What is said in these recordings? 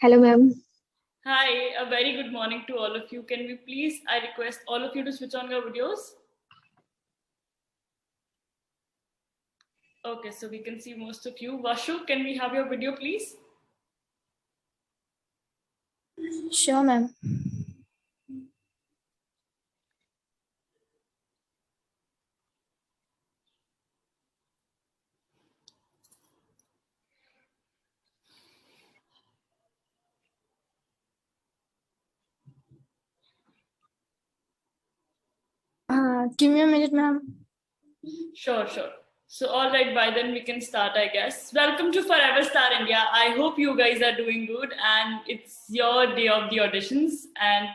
Hello, ma'am. Hi, a very good morning to all of you. Can we please, I request all of you to switch on your videos. Okay, so we can see most of you. Vashu, can we have your video, please? Sure, ma'am. Give me a minute, ma'am. Sure. So, all right, by then we can start, I guess. Welcome to Forever Star India. I hope you guys are doing good and it's your day of the auditions. And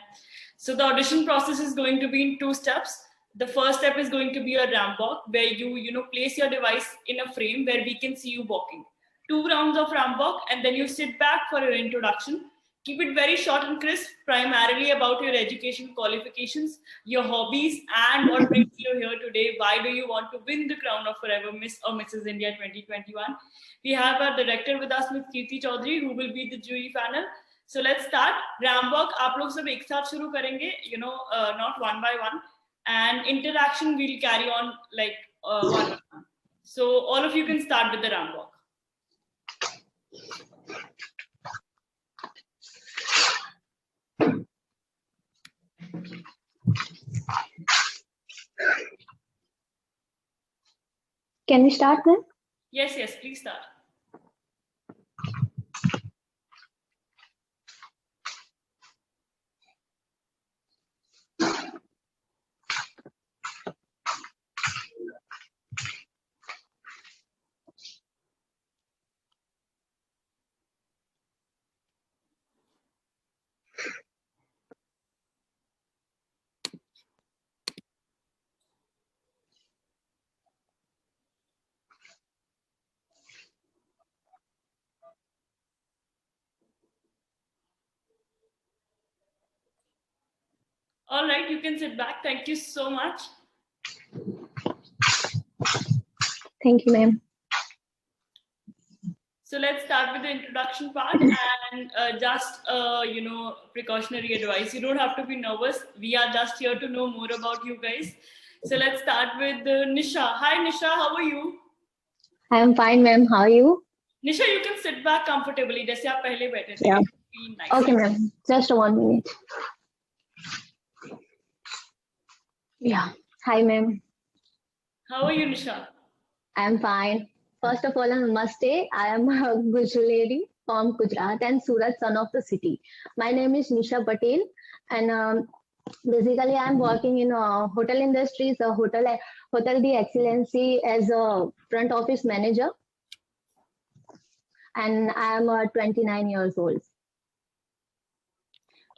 so the audition process is going to be in two steps. The first step is going to be a ramp walk where you place your device in a frame where we can see you walking. 2 rounds of ramp walk and then you sit back for your introduction. Keep it very short and crisp, primarily about your education qualifications, your hobbies, and what brings you here today. Why do you want to win the crown of Forever Miss or Mrs. India 2021? We have our director with us, Ms. Kirti Chaudhary, who will be the jury panel. So let's start. Ramp walk, आप लोग सब एक साथ शुरू करेंगे, not one by one. And interaction we'll carry on like one by one. So all of you can start with the ramp walk. Can we start, ma'am? Yes, please start. All right, you can sit back. Thank you so much. Thank you, ma'am. So let's start with the introduction part and precautionary advice. You don't have to be nervous. We are just here to know more about you guys. So let's start with Nisha. Hi, Nisha. How are you? I am fine, ma'am. How are you? Nisha, you can sit back comfortably. जैसे आप पहले बैठे थे. Yeah. Nice. Okay, ma'am. Just 1 minute. Yeah. Hi, ma'am. How are you, Nisha? I am fine. First of all, namaste. I am a Gujju lady from Gujarat and Surat, son of the city. My name is Nisha Patel, and basically, I am working in hotel industries, Hotel de Excellency as a front office manager, and I am 29 years old.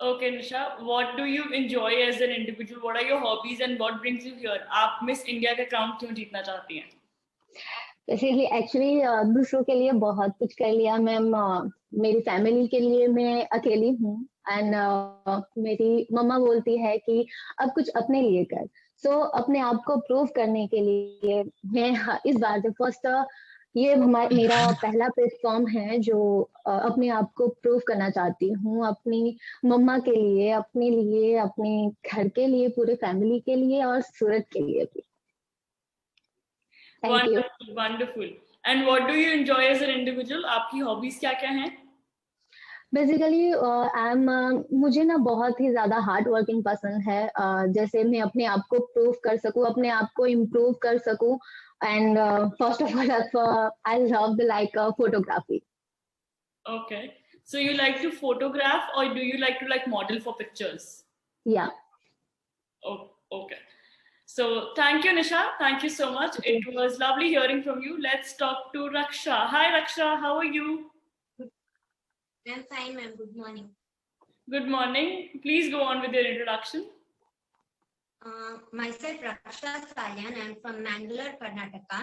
Okay, Nisha, what do you enjoy as an individual? What are your hobbies and what brings you here? आप Miss India का crown क्यों जीतना चाहती हैं? Basically actually दूसरों के लिए बहुत कुछ कर लिया मैम। मेरी फैमिली के लिए मैं अकेली हूँ एंड मेरी मम्मा बोलती है कि अब कुछ अपने लिए कर। सो अपने आप को प्रूव करने के लिए मैं इस बार जब फर्स्ट ये मेरा पहला प्लेटफॉर्म है जो अपने आप को प्रूव करना चाहती हूँ अपनी मम्मा के लिए, अपने घर के लिए, पूरे फैमिली के लिए और सूरत के लिए भी। Wonderful. And what do you enjoy as an individual? आपकी hobbies क्या हैं? बेसिकली मुझे ना बहुत ही ज्यादा हार्ड वर्किंग पसंद है। जैसे मैं अपने आप को प्रूव कर सकूं, अपने आप को इम्प्रूव कर सकूं and first of all I love the like photography. Okay. So you like to photograph or do you like to model for pictures? Yeah. Oh, okay. So thank you, Nisha. Thank you so much. It was lovely hearing from you. Let's talk to Raksha. Hi, Raksha. How are you? I'm fine, ma'am. Good morning. Good morning. Please go on with your introduction. Myself, Raksha Salyan. I'm from Mangalore, Karnataka.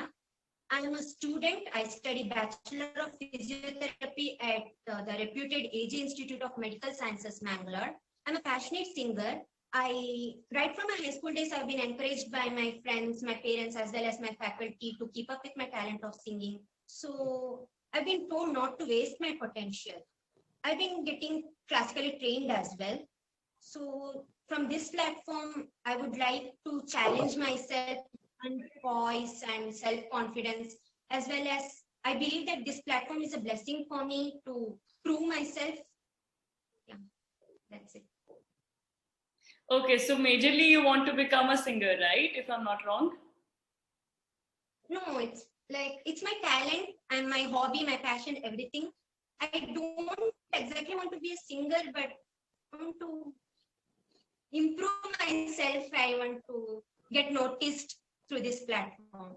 I'm a student. I study Bachelor of Physiotherapy at the reputed AG Institute of Medical Sciences, Mangalore. I'm a passionate singer. Right from my high school days, I've been encouraged by my friends, my parents, as well as my faculty to keep up with my talent of singing. So I've been told not to waste my potential. I've been getting classically trained as well. So from this platform, I would like to challenge myself and voice and self-confidence, as well as I believe that this platform is a blessing for me to prove myself. Yeah, that's it. Okay, so majorly you want to become a singer, right? If I'm not wrong. No, it's like, it's my talent and my hobby, my passion, everything. I don't exactly want to be a singer, but I want to improve myself. I want to get noticed through this platform.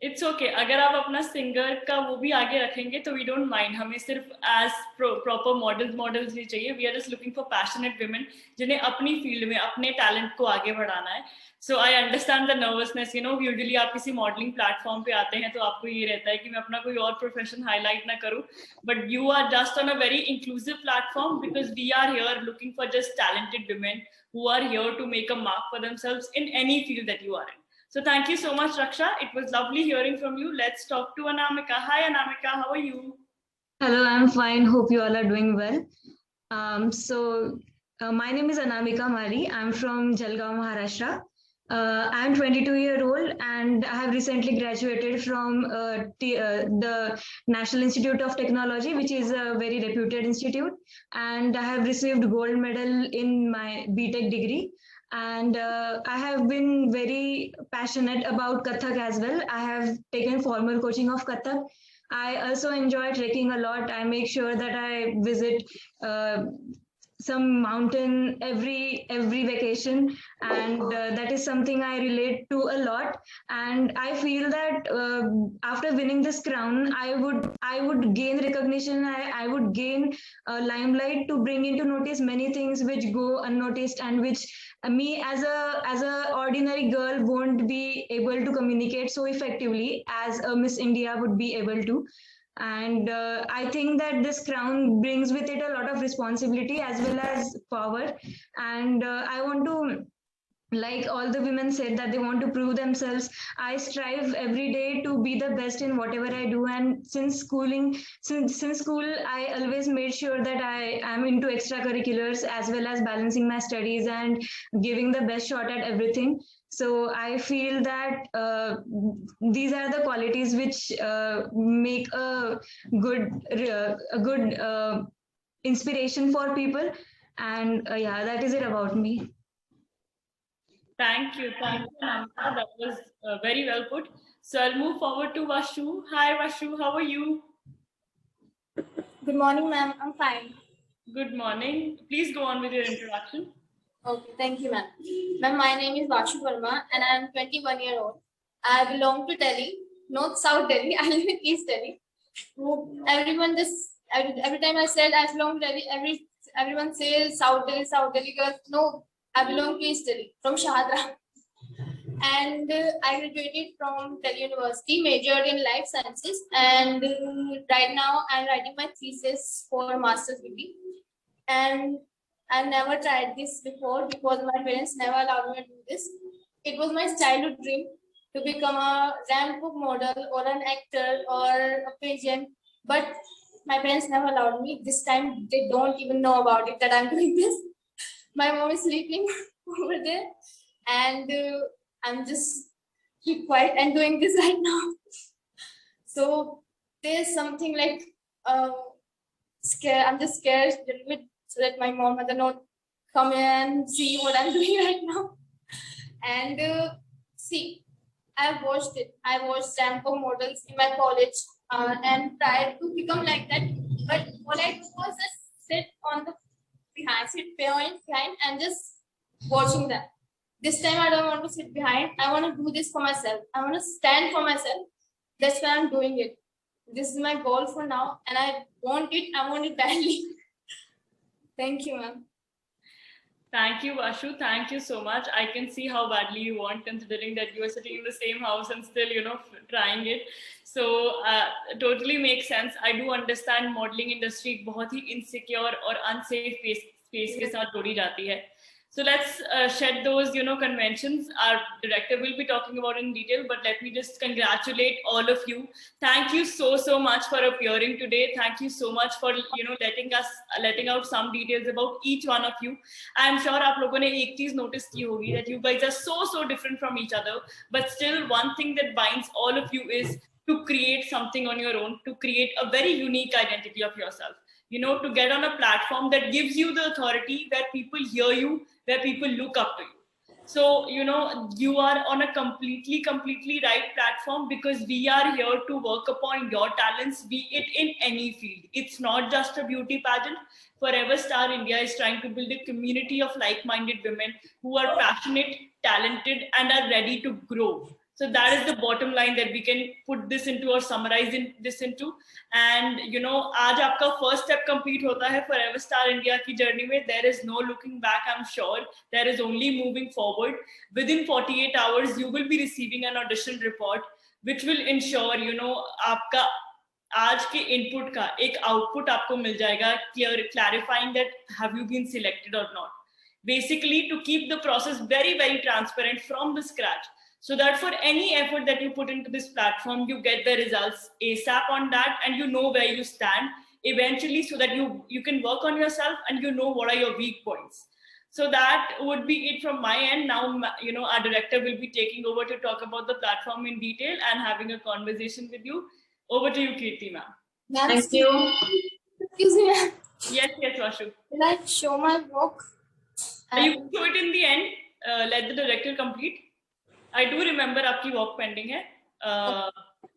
It's okay अगर आप अपना singer का वो भी आगे रखेंगे तो we don't mind. हमें सिर्फ एज प्रॉपर मॉडल्स नहीं चाहिए. We are just looking for passionate women जिन्हें अपनी फील्ड में अपने टैलेंट को आगे बढ़ाना है. So I understand the nervousness. You know, usually आप किसी मॉडलिंग प्लेटफॉर्म पे आते हैं तो आपको ये रहता है कि मैं अपना कोई और प्रोफेशन हाईलाइट ना करूं, but you are just on a very inclusive platform because we are here looking for just talented women who are here to make a mark for themselves in any field that you are in. So thank you so much, Raksha. It was lovely hearing from you. Let's talk to Anamika. Hi, Anamika. How are you? Hello, I'm fine. Hope you all are doing well. My name is Anamika Mari. I'm from Jalgaon, Maharashtra. I'm 22-year-old and I have recently graduated from the National Institute of Technology, which is a very reputed institute. And I have received gold medal in my BTech degree. And I have been very passionate about Kathak as well. I have taken formal coaching of Kathak. I also enjoy trekking a lot. I make sure that I visit some mountain every vacation, and that is something I relate to a lot. And I feel that after winning this crown, I would gain recognition. I would gain limelight to bring into notice many things which go unnoticed, and which me as a ordinary girl won't be able to communicate so effectively as a Miss India would be able to. And I think that this crown brings with it a lot of responsibility as well as power. And I want to, like all the women said, that they want to prove themselves. I strive every day to be the best in whatever I do. And since school, I always made sure that I am into extracurriculars as well as balancing my studies and giving the best shot at everything. So I feel that these are the qualities which make a good inspiration for people. And yeah, that is it about me. Thank you, Anamika. That was very well put. So I'll move forward to Vashu. Hi, Vashu. How are you? Good morning, ma'am. I'm fine. Good morning. Please go on with your introduction. Okay, thank you, ma'am. Ma'am, my name is Vashu Verma and I am 21 years old. I belong to Delhi, not South Delhi. I live in East Delhi. Everyone just, every time I said I belong to Delhi, everyone says South Delhi, girls. No, I belong to East Delhi, from Shahadra. And I graduated from Delhi University, majored in life sciences. And right now I'm writing my thesis for master's degree. And I never tried this before because my parents never allowed me to do this. It was my childhood dream to become a ramp book model or an actor or a pageant, but my parents never allowed me. This time they don't even know about it that I'm doing this. My mom is sleeping over there, and I'm just keep quiet and doing this right now. So there's something like scared. I'm just scared a little bit, so that my mom does not come and see what I'm doing right now. And see, I watched it. I watched Rampo models in my college and tried to become like that. But what I do was just sit behind and just watching them. This time I don't want to sit behind. I want to do this for myself. I want to stand for myself. That's why I'm doing it. This is my goal for now, and I want it badly. Thank you, ma'am. Thank you, Vashu. Thank you so much. I can see how badly you want, considering that you are sitting in the same house and still, trying it. So totally makes sense. I do understand modeling industry बहुत ही insecure और unsafe space के साथ जोड़ी जाती है. So let's shed those, conventions. Our director will be talking about in detail, but let me just congratulate all of you. Thank you so much for appearing today. Thank you so much for, letting out some details about each one of you. I'm sure आप लोगों ने एक चीज notice की होगी that you guys are so different from each other, but still one thing that binds all of you is to create something on your own, to create a very unique identity of yourself. To get on a platform that gives you the authority, where people hear you, where people look up to you. So, you are on a completely right platform, because we are here to work upon your talents, be it in any field. It's not just a beauty pageant. Forever Star India is trying to build a community of like-minded women who are passionate, talented, and are ready to grow. So that is the bottom line that we can put this into or summarize this into. And आज आपका first step complete होता है Forever Star India की journey में. There is no looking back, I'm sure. There is only moving forward. Within 48 hours, you will be receiving an audition report, which will ensure, आपका आज के input का एक output आपको मिल जाएगा, clarifying that have you been selected or not. Basically, to keep the process very transparent from the scratch, so that for any effort that you put into this platform, you get the results ASAP on that, and you know where you stand eventually, so that you can work on yourself and what are your weak points. So that would be it from my end. Now, our director will be taking over to talk about the platform in detail and having a conversation with you. Over to you, Kirti ma'am. Thank you. Excuse me, ma'am. Yes, Vashu. Will I show my work? You can show it in the end. Let the director complete. I do remember आपकी work pending है.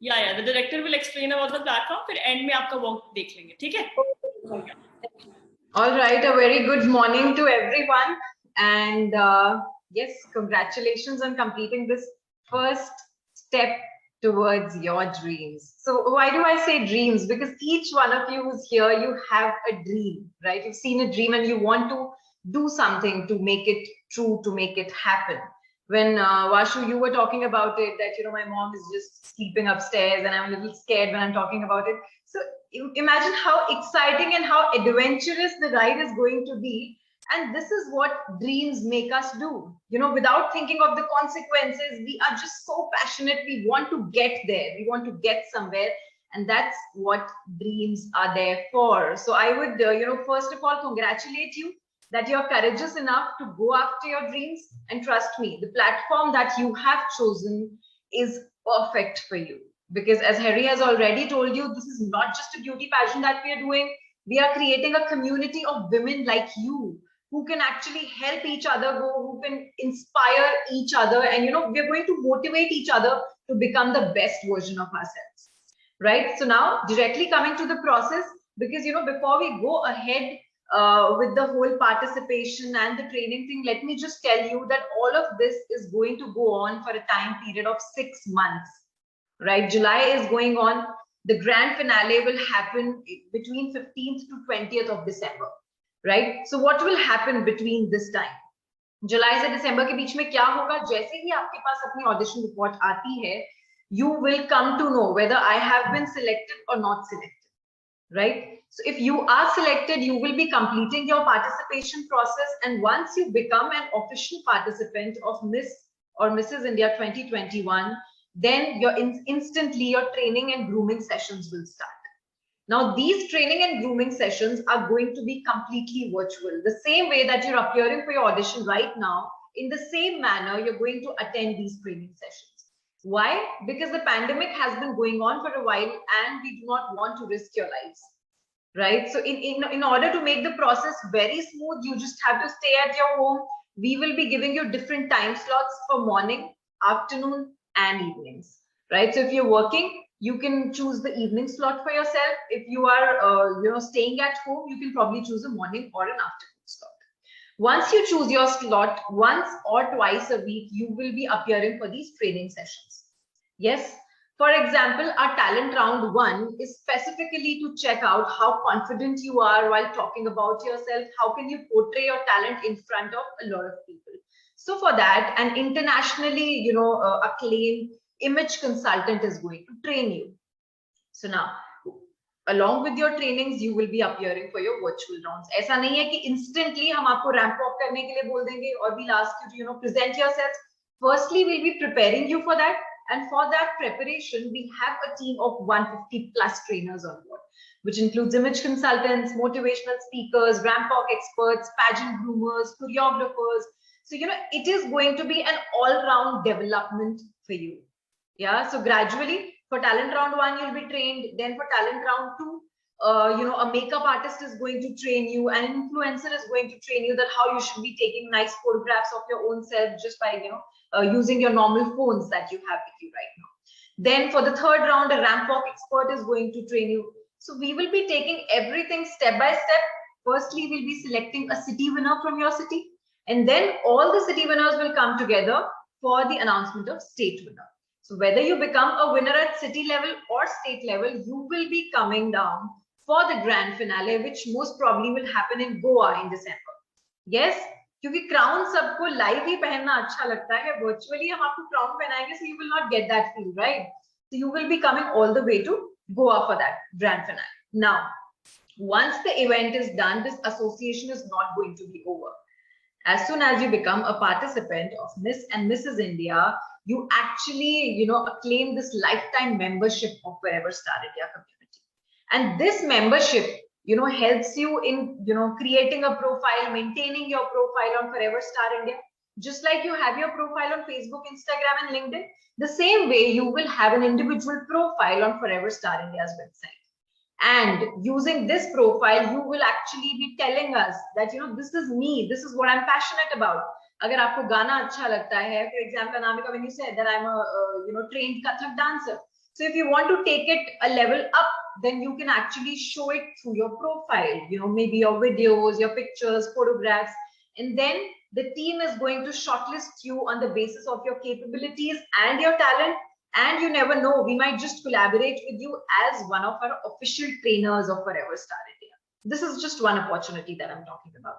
Yeah, the director will explain about the platform. फिर end में आपका work देख लेंगे, ठीक है? All right, a very good morning to everyone, and yes, congratulations on completing this first step towards your dreams. So why do I say dreams? Because each one of you who's here, you have a dream, right? You've seen a dream and you want to do something to make it true, to make it happen. When Vashu, you were talking about it, that my mom is just sleeping upstairs and I'm a little scared when I'm talking about it. So imagine how exciting and how adventurous the ride is going to be. And this is what dreams make us do. Without thinking of the consequences, we are just so passionate. We want to get there. We want to get somewhere. And that's what dreams are there for. So I would, first of all, congratulate you that you're courageous enough to go after your dreams. And trust me, the platform that you have chosen is perfect for you. Because as Harry has already told you, this is not just a beauty pageant that we are doing. We are creating a community of women like you who can actually help each other go, who can inspire each other. And, we're going to motivate each other to become the best version of ourselves. Right? So now directly coming to the process, because, before we go ahead with the whole participation and the training thing, let me just tell you that all of this is going to go on for a time period of 6 months, right? July is going on. The grand finale will happen between 15th to 20th of December, right? So what will happen between this time? July से December के बीच में क्या होगा? जैसे ही आपके पास अपनी audition report आती है, you will come to know whether I have been selected or not selected, right? So if you are selected, you will be completing your participation process. And once you become an official participant of Miss or Mrs. India 2021, then instantly your training and grooming sessions will start. Now, these training and grooming sessions are going to be completely virtual. The same way that you're appearing for your audition right now, in the same manner, you're going to attend these training sessions. Why? Because the pandemic has been going on for a while and we do not want to risk your lives. Right? So in order to make the process very smooth, you just have to stay at your home. We will be giving you different time slots for morning, afternoon, and evenings. Right? So if you're working, you can choose the evening slot for yourself. If you are staying at home, you can probably choose a morning or an afternoon slot. Once you choose your slot, once or twice a week, you will be appearing for these training sessions. Yes. For example, our talent round 1 is specifically to check out how confident you are while talking about yourself. How can you portray your talent in front of a lot of people? So for that, an internationally, acclaimed image consultant is going to train you. So now, along with your trainings, you will be appearing for your virtual rounds. ऐसा नहीं है कि instantly हम आपको ramp walk करने के लिए बोल देंगे और we'll ask you to, you know, present yourselves. Firstly, we'll be preparing you for that. And for that preparation, we have a team of 150 plus trainers on board, which includes image consultants, motivational speakers, ramp walk experts, pageant groomers, choreographers. So, you know, it is going to be an all-round development for you. Yeah, so gradually, for talent round 1, you'll be trained. Then for talent round 2, you know, a makeup artist is going to train you, an influencer is going to train you that how you should be taking nice photographs of your own self just by, you know, using your normal phones that you have with you right now. Then for the third round, a ramp walk expert is going to train you. So we will be taking everything step by step. Firstly, we'll be selecting a city winner from your city, and then all the city winners will come together for the announcement of state winner. So whether you become a winner at city level or state level, you will be coming down for the grand finale, which most probably will happen in Goa in December. Yes, क्योंकि crown सबको live ही पहनना अच्छा लगता है, virtually हम आपको crown पहनाएंगे, so you will not get that feel, right? So you will be coming all the way to Goa for that grand finale. Now, once the event is done, this association is not going to be over. As soon as you become a participant of Miss and Mrs. India, you actually, you know, claim this lifetime membership of Forever Star India community. And this membership, you know, helps you in, you know, creating a profile, maintaining your profile on Forever Star India. Just like you have your profile on Facebook, Instagram, and LinkedIn, the same way you will have an individual profile on Forever Star India's website. And using this profile, you will actually be telling us that, you know, this is me, this is what I'm passionate about. अगर आपको गाना अच्छा लगता है, for example, Anamika, when you said that I'm a you know, trained Kathak dancer, so if you want to take it a level up, then you can actually show it through your profile, you know, maybe your videos, your pictures, photographs, and then the team is going to shortlist you on the basis of your capabilities and your talent. And you never know, we might just collaborate with you as one of our official trainers of Forever Star India. This is just one opportunity that I'm talking about.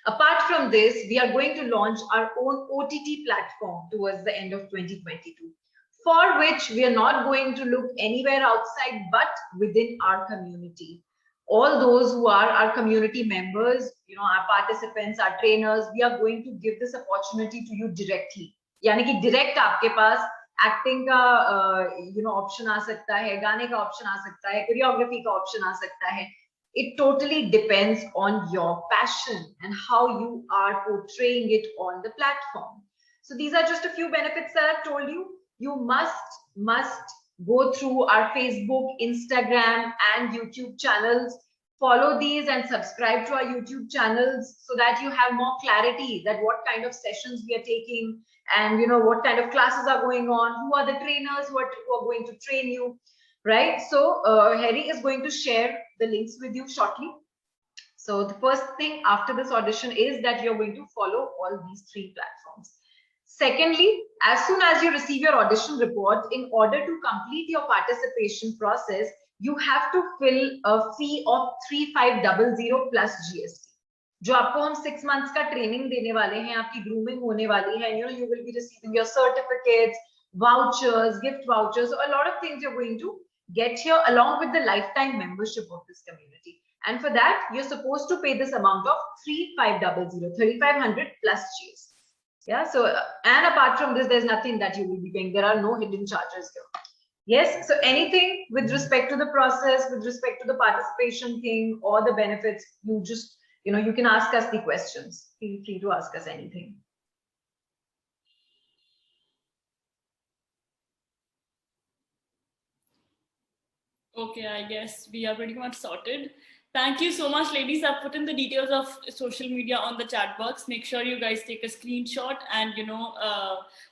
Apart from this, we are going to launch our own OTT platform towards the end of 2022, for which we are not going to look anywhere outside but within our community. All those who are our community members, you know, our participants, our trainers, we are going to give this opportunity to you directly. यानी कि direct आपके पास acting का you know, option आ सकता है, गाने का option आ सकता है, कोरियोग्राफी का ऑप्शन आ सकता है. It totally depends on your passion and how you are portraying it on the platform. So these are just a few benefits that I've told you. You must go through our Facebook, Instagram, and YouTube channels. Follow these and subscribe to our YouTube channels so that you have more clarity that what kind of sessions we are taking and, you know, what kind of classes are going on, who are the trainers who are going to train you, right? So Harry is going to share the links with you shortly. So the first thing after this audition is that you're going to follow all these 3 platforms. Secondly, as soon as you receive your audition report, in order to complete your participation process, you have to fill a fee of 3500 plus GST. जो आपको हम 6 months का training देने वाले हैं, आपकी grooming होने वाली है, you know, you will be receiving your certificates, vouchers, gift vouchers, so a lot of things you're going to get here along with the lifetime membership of this community. And for that, you're supposed to pay this amount of 3500 plus GST. Yeah, so and apart from this, there's nothing that you will be paying. There are no hidden charges here. Yes, so anything with respect to the process, with respect to the participation thing or the benefits, you just, you know, you can ask us the questions. Feel free to ask us anything. Okay, I guess we are pretty much sorted. Thank you so much, ladies. I've put in the details of social media on the chat box. Make sure you guys take a screenshot and, you know,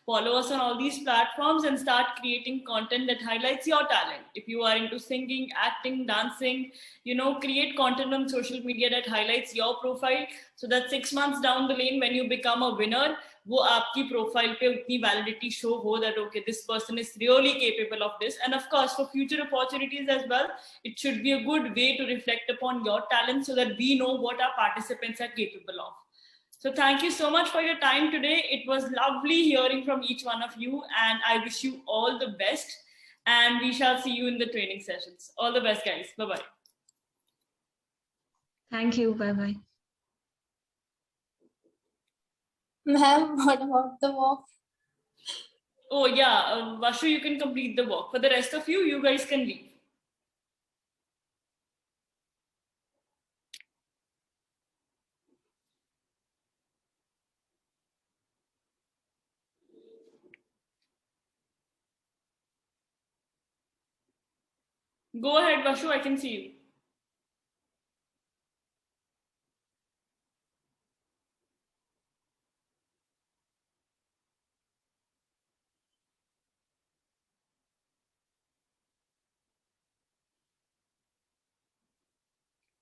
follow us on all these platforms and start creating content that highlights your talent. If you are into singing, acting, dancing, you know, create content on social media that highlights your profile so that 6 months down the lane, when you become a winner, वो आपकी profile पे उतनी validity show हो that okay, this person is really capable of this. And of course, for future opportunities as well, it should be a good way to reflect upon your talent so that we know what our participants are capable of. So thank you so much for your time today. It was lovely hearing from each one of you, and I wish you all the best, and we shall see you in the training sessions. All the best, guys. Bye-bye. Thank you. Bye-bye. Ma'am, what about the walk? Oh yeah, Vashu, you can complete the walk. For the rest of you, you guys can leave. Go ahead, Vashu, I can see you.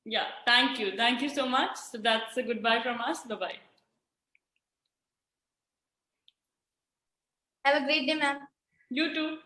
Yeah, thank you. Thank you so much. So that's a goodbye from us. Bye-bye. Have a great day, ma'am. You too.